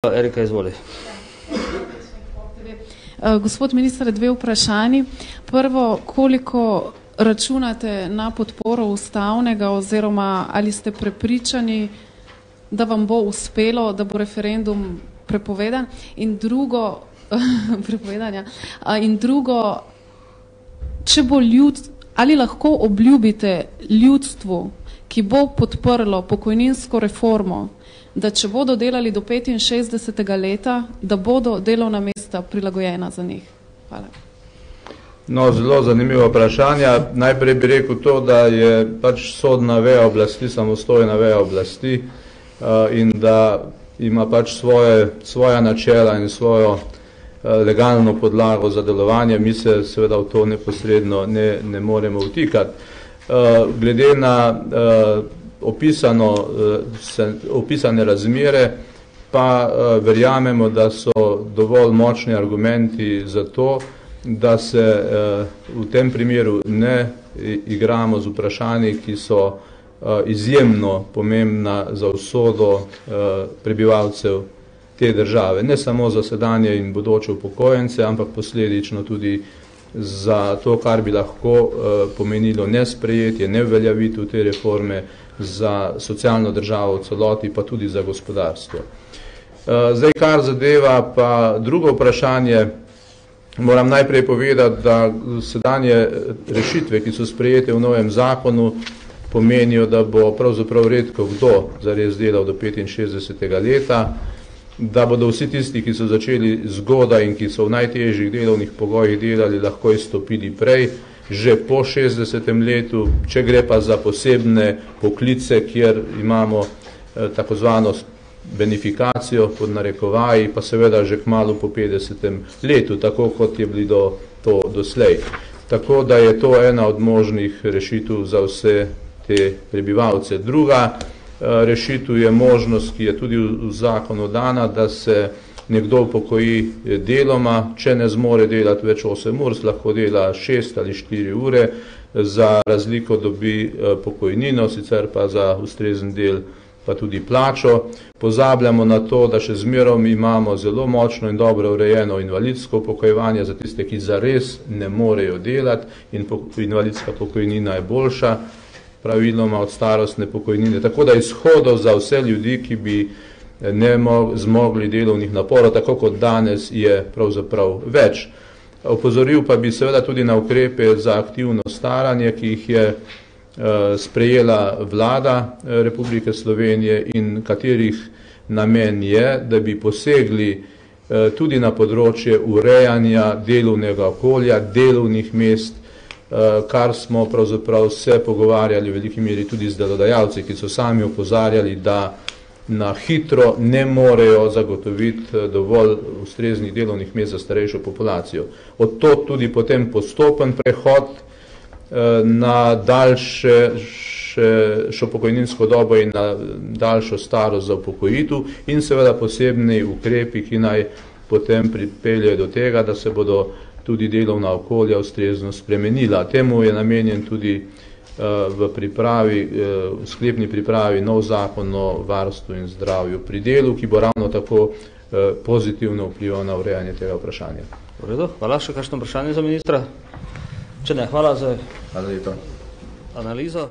Erika, izvoli. Gospod minister, dve vprašanji. Prvo, koliko računate na podporo ustavnega oziroma ali ste prepričani, da vam bo uspelo, da bo referendum prepovedan? In drugo, če bo ali lahko obljubite ljudstvu, ki bo podprlo pokojninsko reformo, da če bodo delali do 65. leta, da bodo delovna mesta prilagojena za njih? Hvala. No, zelo zanimivo vprašanje. Najprej bi rekel to, da je pač sodna veja oblasti, samostojna veja oblasti in da ima pač svoja načela in svojo legalno podlago za delovanje. Mi se seveda v to neposredno ne moremo vtikati. Glede na opisane razmere, pa verjamemo, da so dovolj močni argumenti za to, da se v tem primeru ne igramo z vprašanji, ki so izjemno pomembna za usodo prebivalcev te države. Ne samo za sedanje in bodoče upokojence, ampak posledično tudi za to, kar bi lahko pomenilo nesprejetje, neuveljavitev te reforme za socialno državo v celoti, pa tudi za gospodarstvo. Zdaj, kar zadeva pa drugo vprašanje, moram najprej povedati, da sedanje rešitve, ki so sprejete v novem zakonu, pomenijo, da bo pravzaprav redko kdo zares delal do 65. leta, da bodo vsi tisti, ki so začeli zgodaj in ki so v najtežjih delovnih pogojih delali, lahko izstopili prej, že po 60. letu, če gre pa za posebne poklice, kjer imamo takozvano benefikacijo pod narekovaji, pa seveda že kmalu po 50. letu, tako kot je bilo to doslej. Tako da je to ena od možnih rešitev za vse te prebivalce. Druga rešitev je možnost, ki je tudi v zakonu dana, da se nekdo upokoji deloma, če ne zmore delati več 8 ur, lahko dela 6 ali 4 ure, za razliko dobi pokojnino, sicer pa za ustrezen del pa tudi plačo. Pozabljamo na to, da še zmerom imamo zelo močno in dobro urejeno invalidsko upokojevanje za tiste, ki zares ne morejo delati, in invalidska pokojnina je boljša praviloma od starostne pokojnine. Tako da izhodov za vse ljudi, ki bi ne zmogli delovnih naporov, tako kot danes, je pravzaprav več. Opozoril pa bi seveda tudi na ukrepe za aktivno staranje, ki jih je sprejela vlada Republike Slovenije in katerih namen je, da bi posegli tudi na področje urejanja delovnega okolja, delovnih mest, kar smo pravzaprav se pogovarjali v veliki meri tudi z delodajalci, ki so sami opozarjali, da na hitro ne morejo zagotoviti dovolj ustreznih delovnih mest za starejšo populacijo. Od tod tudi potem postopen prehod na daljšo pokojninsko dobo in na daljšo starost za upokojitev in seveda posebni ukrepi, ki naj potem pripeljejo do tega, da se bodo tudi delovna okolja ustrezno spremenila. Temu je namenjen tudi v sklepni pripravi nov zakon o varstvu in zdravju pri delu, ki bo ravno tako pozitivno vplival na urejanje tega vprašanja. V redu, hvala. Še kakšno vprašanje za ministra? Če ne, hvala za analizo.